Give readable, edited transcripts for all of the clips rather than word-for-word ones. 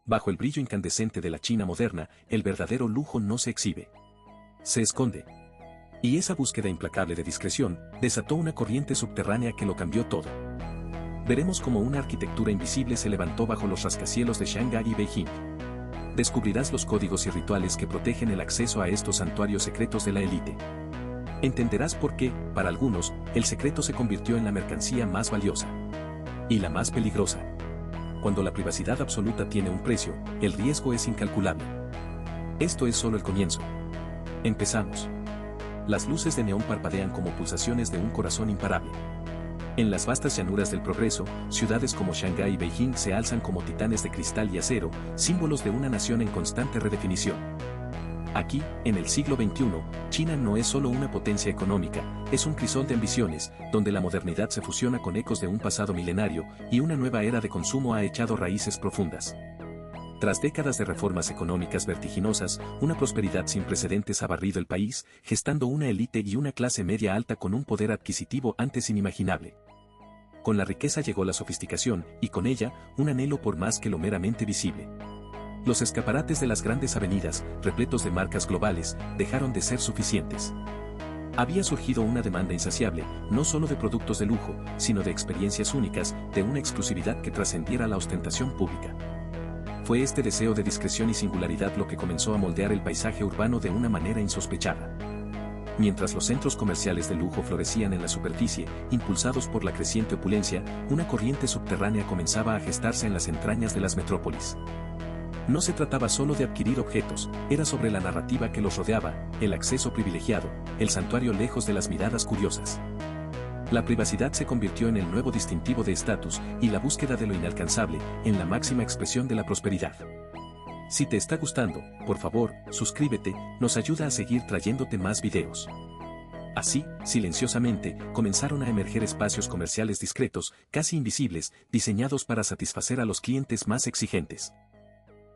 Bajo el brillo incandescente de la China moderna, el verdadero lujo no se exhibe. Se esconde. Y esa búsqueda implacable de discreción desató una corriente subterránea que lo cambió todo. Veremos cómo una arquitectura invisible se levantó bajo los rascacielos de Shanghái y Beijing. Descubrirás los códigos y rituales que protegen el acceso a estos santuarios secretos de la élite. Entenderás por qué, para algunos, el secreto se convirtió en la mercancía más valiosa. Y la más peligrosa. Cuando la privacidad absoluta tiene un precio, el riesgo es incalculable. Esto es solo el comienzo. Empezamos. Las luces de neón parpadean como pulsaciones de un corazón imparable. En las vastas llanuras del progreso, ciudades como Shanghái y Beijing se alzan como titanes de cristal y acero, símbolos de una nación en constante redefinición. Aquí, en el siglo XXI, China no es solo una potencia económica, es un crisol de ambiciones, donde la modernidad se fusiona con ecos de un pasado milenario, y una nueva era de consumo ha echado raíces profundas. Tras décadas de reformas económicas vertiginosas, una prosperidad sin precedentes ha barrido el país, gestando una élite y una clase media alta con un poder adquisitivo antes inimaginable. Con la riqueza llegó la sofisticación, y con ella, un anhelo por más que lo meramente visible. Los escaparates de las grandes avenidas, repletos de marcas globales, dejaron de ser suficientes. Había surgido una demanda insaciable, no solo de productos de lujo, sino de experiencias únicas, de una exclusividad que trascendiera la ostentación pública. Fue este deseo de discreción y singularidad lo que comenzó a moldear el paisaje urbano de una manera insospechada. Mientras los centros comerciales de lujo florecían en la superficie, impulsados por la creciente opulencia, una corriente subterránea comenzaba a gestarse en las entrañas de las metrópolis. No se trataba solo de adquirir objetos, era sobre la narrativa que los rodeaba, el acceso privilegiado, el santuario lejos de las miradas curiosas. La privacidad se convirtió en el nuevo distintivo de estatus y la búsqueda de lo inalcanzable, en la máxima expresión de la prosperidad. Si te está gustando, por favor, suscríbete, nos ayuda a seguir trayéndote más videos. Así, silenciosamente, comenzaron a emerger espacios comerciales discretos, casi invisibles, diseñados para satisfacer a los clientes más exigentes.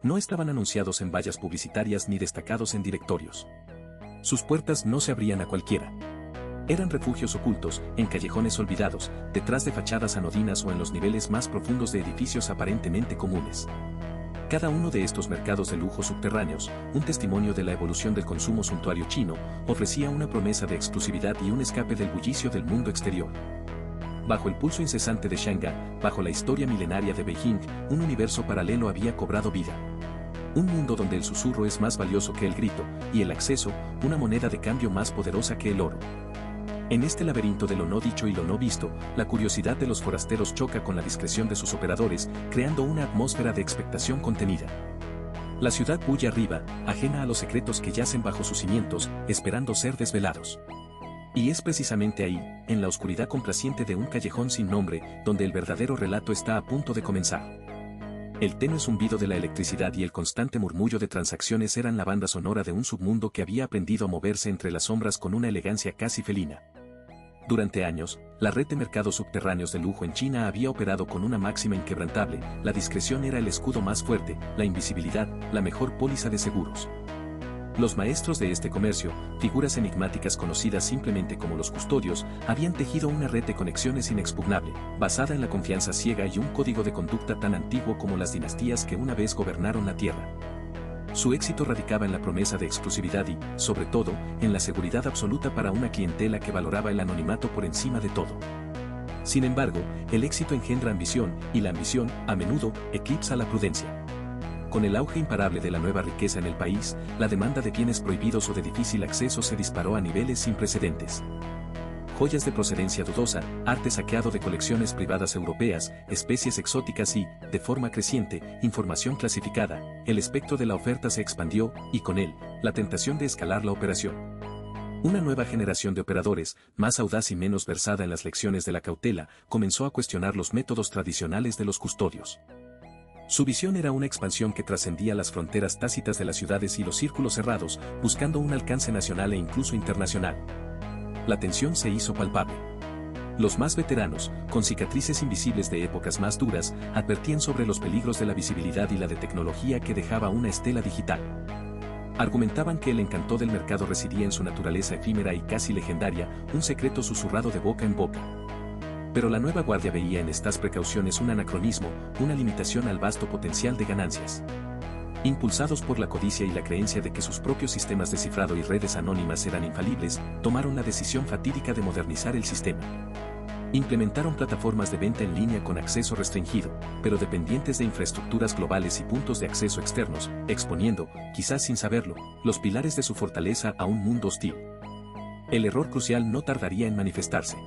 No estaban anunciados en vallas publicitarias ni destacados en directorios. Sus puertas no se abrían a cualquiera. Eran refugios ocultos, en callejones olvidados, detrás de fachadas anodinas o en los niveles más profundos de edificios aparentemente comunes. Cada uno de estos mercados de lujo subterráneos, un testimonio de la evolución del consumo suntuario chino, ofrecía una promesa de exclusividad y un escape del bullicio del mundo exterior. Bajo el pulso incesante de Shanghái, bajo la historia milenaria de Beijing, un universo paralelo había cobrado vida. Un mundo donde el susurro es más valioso que el grito, y el acceso, una moneda de cambio más poderosa que el oro. En este laberinto de lo no dicho y lo no visto, la curiosidad de los forasteros choca con la discreción de sus operadores, creando una atmósfera de expectación contenida. La ciudad bulle arriba, ajena a los secretos que yacen bajo sus cimientos, esperando ser desvelados. Y es precisamente ahí, en la oscuridad complaciente de un callejón sin nombre, donde el verdadero relato está a punto de comenzar. El tenue zumbido de la electricidad y el constante murmullo de transacciones eran la banda sonora de un submundo que había aprendido a moverse entre las sombras con una elegancia casi felina. Durante años, la red de mercados subterráneos de lujo en China había operado con una máxima inquebrantable: la discreción era el escudo más fuerte, la invisibilidad, la mejor póliza de seguros. Los maestros de este comercio, figuras enigmáticas conocidas simplemente como los custodios, habían tejido una red de conexiones inexpugnable, basada en la confianza ciega y un código de conducta tan antiguo como las dinastías que una vez gobernaron la tierra. Su éxito radicaba en la promesa de exclusividad y, sobre todo, en la seguridad absoluta para una clientela que valoraba el anonimato por encima de todo. Sin embargo, el éxito engendra ambición, y la ambición, a menudo, eclipsa la prudencia. Con el auge imparable de la nueva riqueza en el país, la demanda de bienes prohibidos o de difícil acceso se disparó a niveles sin precedentes. Joyas de procedencia dudosa, arte saqueado de colecciones privadas europeas, especies exóticas y, de forma creciente, información clasificada, el espectro de la oferta se expandió, y con él, la tentación de escalar la operación. Una nueva generación de operadores, más audaz y menos versada en las lecciones de la cautela, comenzó a cuestionar los métodos tradicionales de los custodios. Su visión era una expansión que trascendía las fronteras tácitas de las ciudades y los círculos cerrados, buscando un alcance nacional e incluso internacional. La tensión se hizo palpable. Los más veteranos, con cicatrices invisibles de épocas más duras, advertían sobre los peligros de la visibilidad y la de tecnología que dejaba una estela digital. Argumentaban que el encanto del mercado residía en su naturaleza efímera y casi legendaria, un secreto susurrado de boca en boca. Pero la nueva guardia veía en estas precauciones un anacronismo, una limitación al vasto potencial de ganancias. Impulsados por la codicia y la creencia de que sus propios sistemas de cifrado y redes anónimas eran infalibles, tomaron la decisión fatídica de modernizar el sistema. Implementaron plataformas de venta en línea con acceso restringido, pero dependientes de infraestructuras globales y puntos de acceso externos, exponiendo, quizás sin saberlo, los pilares de su fortaleza a un mundo hostil. El error crucial no tardaría en manifestarse.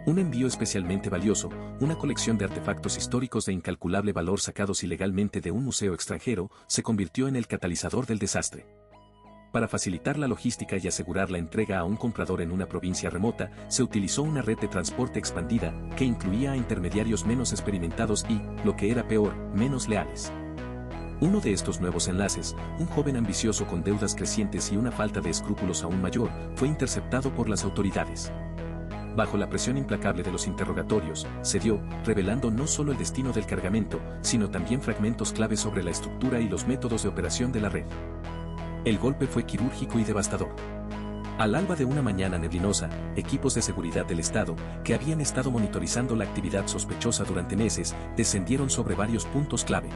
Un envío especialmente valioso, una colección de artefactos históricos de incalculable valor sacados ilegalmente de un museo extranjero, se convirtió en el catalizador del desastre. Para facilitar la logística y asegurar la entrega a un comprador en una provincia remota, se utilizó una red de transporte expandida que incluía a intermediarios menos experimentados y, lo que era peor, menos leales. Uno de estos nuevos enlaces, un joven ambicioso con deudas crecientes y una falta de escrúpulos aún mayor, fue interceptado por las autoridades. Bajo la presión implacable de los interrogatorios, cedió, revelando no solo el destino del cargamento, sino también fragmentos clave sobre la estructura y los métodos de operación de la red. El golpe fue quirúrgico y devastador. Al alba de una mañana neblinosa, equipos de seguridad del Estado, que habían estado monitorizando la actividad sospechosa durante meses, descendieron sobre varios puntos clave.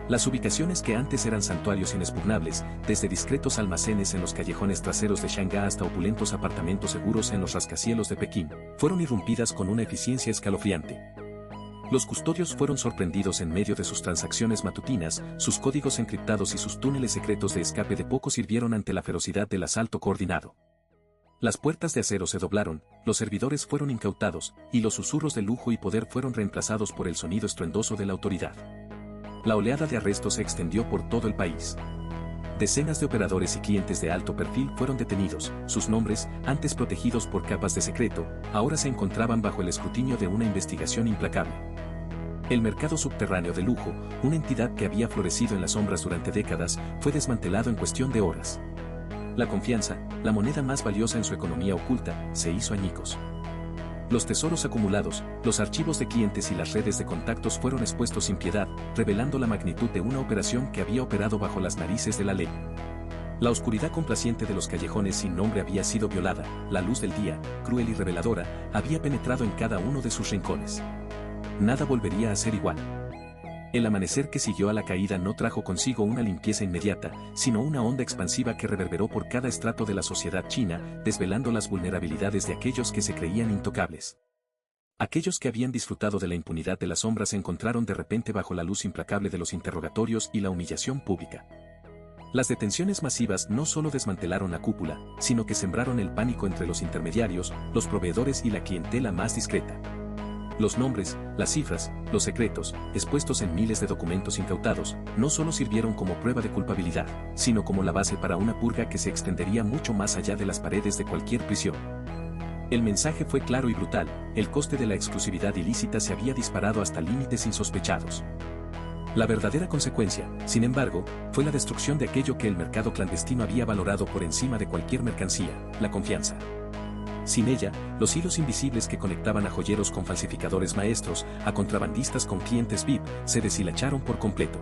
Las ubicaciones que antes eran santuarios inexpugnables, desde discretos almacenes en los callejones traseros de Shanghái hasta opulentos apartamentos seguros en los rascacielos de Pekín, fueron irrumpidas con una eficiencia escalofriante. Los custodios fueron sorprendidos en medio de sus transacciones matutinas, sus códigos encriptados y sus túneles secretos de escape de poco sirvieron ante la ferocidad del asalto coordinado. Las puertas de acero se doblaron, los servidores fueron incautados, y los susurros de lujo y poder fueron reemplazados por el sonido estruendoso de la autoridad. La oleada de arrestos se extendió por todo el país. Decenas de operadores y clientes de alto perfil fueron detenidos, sus nombres, antes protegidos por capas de secreto, ahora se encontraban bajo el escrutinio de una investigación implacable. El mercado subterráneo de lujo, una entidad que había florecido en las sombras durante décadas, fue desmantelado en cuestión de horas. La confianza, la moneda más valiosa en su economía oculta, se hizo añicos. Los tesoros acumulados, los archivos de clientes y las redes de contactos fueron expuestos sin piedad, revelando la magnitud de una operación que había operado bajo las narices de la ley. La oscuridad complaciente de los callejones sin nombre había sido violada, la luz del día, cruel y reveladora, había penetrado en cada uno de sus rincones. Nada volvería a ser igual. El amanecer que siguió a la caída no trajo consigo una limpieza inmediata, sino una onda expansiva que reverberó por cada estrato de la sociedad china, desvelando las vulnerabilidades de aquellos que se creían intocables. Aquellos que habían disfrutado de la impunidad de las sombras se encontraron de repente bajo la luz implacable de los interrogatorios y la humillación pública. Las detenciones masivas no solo desmantelaron la cúpula, sino que sembraron el pánico entre los intermediarios, los proveedores y la clientela más discreta. Los nombres, las cifras, los secretos, expuestos en miles de documentos incautados, no solo sirvieron como prueba de culpabilidad, sino como la base para una purga que se extendería mucho más allá de las paredes de cualquier prisión. El mensaje fue claro y brutal, el coste de la exclusividad ilícita se había disparado hasta límites insospechados. La verdadera consecuencia, sin embargo, fue la destrucción de aquello que el mercado clandestino había valorado por encima de cualquier mercancía, la confianza. Sin ella, los hilos invisibles que conectaban a joyeros con falsificadores maestros, a contrabandistas con clientes VIP, se deshilacharon por completo.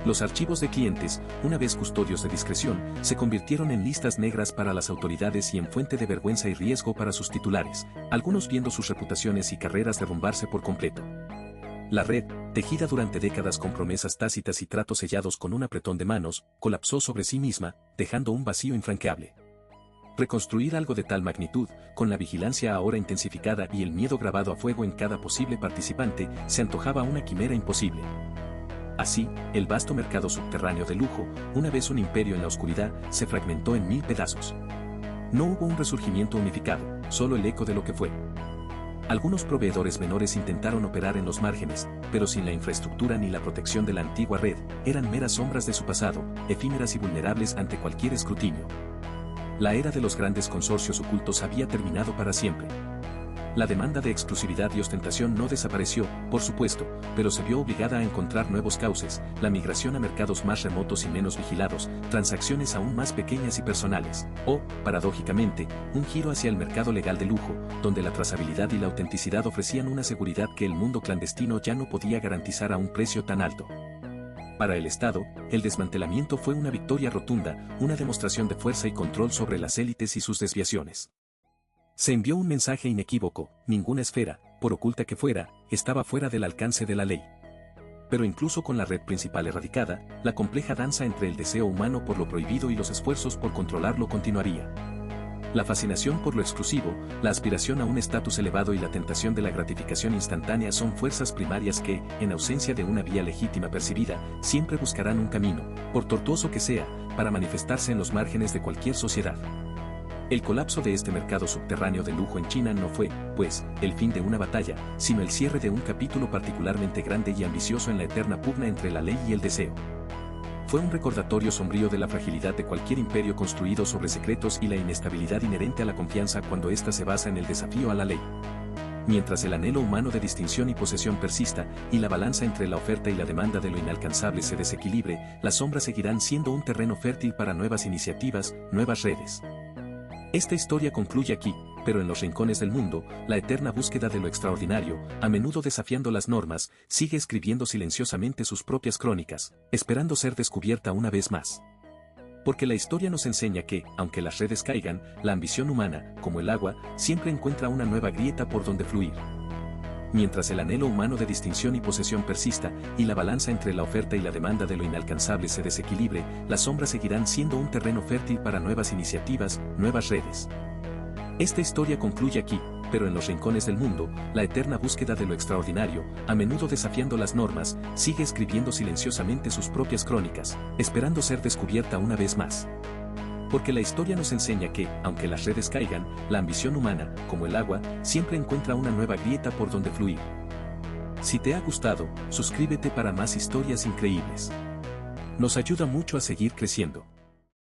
Los archivos de clientes, una vez custodios de discreción, se convirtieron en listas negras para las autoridades y en fuente de vergüenza y riesgo para sus titulares, algunos viendo sus reputaciones y carreras derrumbarse por completo. La red, tejida durante décadas con promesas tácitas y tratos sellados con un apretón de manos, colapsó sobre sí misma, dejando un vacío infranqueable. Reconstruir algo de tal magnitud, con la vigilancia ahora intensificada y el miedo grabado a fuego en cada posible participante, se antojaba una quimera imposible. Así, el vasto mercado subterráneo de lujo, una vez un imperio en la oscuridad, se fragmentó en 1000 pedazos. No hubo un resurgimiento unificado, solo el eco de lo que fue. Algunos proveedores menores intentaron operar en los márgenes, pero sin la infraestructura ni la protección de la antigua red, eran meras sombras de su pasado, efímeras y vulnerables ante cualquier escrutinio. La era de los grandes consorcios ocultos había terminado para siempre. La demanda de exclusividad y ostentación no desapareció, por supuesto, pero se vio obligada a encontrar nuevos cauces, la migración a mercados más remotos y menos vigilados, transacciones aún más pequeñas y personales, o, paradójicamente, un giro hacia el mercado legal de lujo, donde la trazabilidad y la autenticidad ofrecían una seguridad que el mundo clandestino ya no podía garantizar a un precio tan alto. Para el Estado, el desmantelamiento fue una victoria rotunda, una demostración de fuerza y control sobre las élites y sus desviaciones. Se envió un mensaje inequívoco: ninguna esfera, por oculta que fuera, estaba fuera del alcance de la ley. Pero incluso con la red principal erradicada, la compleja danza entre el deseo humano por lo prohibido y los esfuerzos por controlarlo continuaría. La fascinación por lo exclusivo, la aspiración a un estatus elevado y la tentación de la gratificación instantánea son fuerzas primarias que, en ausencia de una vía legítima percibida, siempre buscarán un camino, por tortuoso que sea, para manifestarse en los márgenes de cualquier sociedad. El colapso de este mercado subterráneo de lujo en China no fue, pues, el fin de una batalla, sino el cierre de un capítulo particularmente grande y ambicioso en la eterna pugna entre la ley y el deseo. Fue un recordatorio sombrío de la fragilidad de cualquier imperio construido sobre secretos y la inestabilidad inherente a la confianza cuando ésta se basa en el desafío a la ley. Mientras el anhelo humano de distinción y posesión persista, y la balanza entre la oferta y la demanda de lo inalcanzable se desequilibre, las sombras seguirán siendo un terreno fértil para nuevas iniciativas, nuevas redes. Esta historia concluye aquí, pero en los rincones del mundo, la eterna búsqueda de lo extraordinario, a menudo desafiando las normas, sigue escribiendo silenciosamente sus propias crónicas, esperando ser descubierta una vez más. Porque la historia nos enseña que, aunque las redes caigan, la ambición humana, como el agua, siempre encuentra una nueva grieta por donde fluir. Mientras el anhelo humano de distinción y posesión persista, y la balanza entre la oferta y la demanda de lo inalcanzable se desequilibre, las sombras seguirán siendo un terreno fértil para nuevas iniciativas, nuevas redes. Esta historia concluye aquí, pero en los rincones del mundo, la eterna búsqueda de lo extraordinario, a menudo desafiando las normas, sigue escribiendo silenciosamente sus propias crónicas, esperando ser descubierta una vez más. Porque la historia nos enseña que, aunque las redes caigan, la ambición humana, como el agua, siempre encuentra una nueva grieta por donde fluir. Si te ha gustado, suscríbete para más historias increíbles. Nos ayuda mucho a seguir creciendo.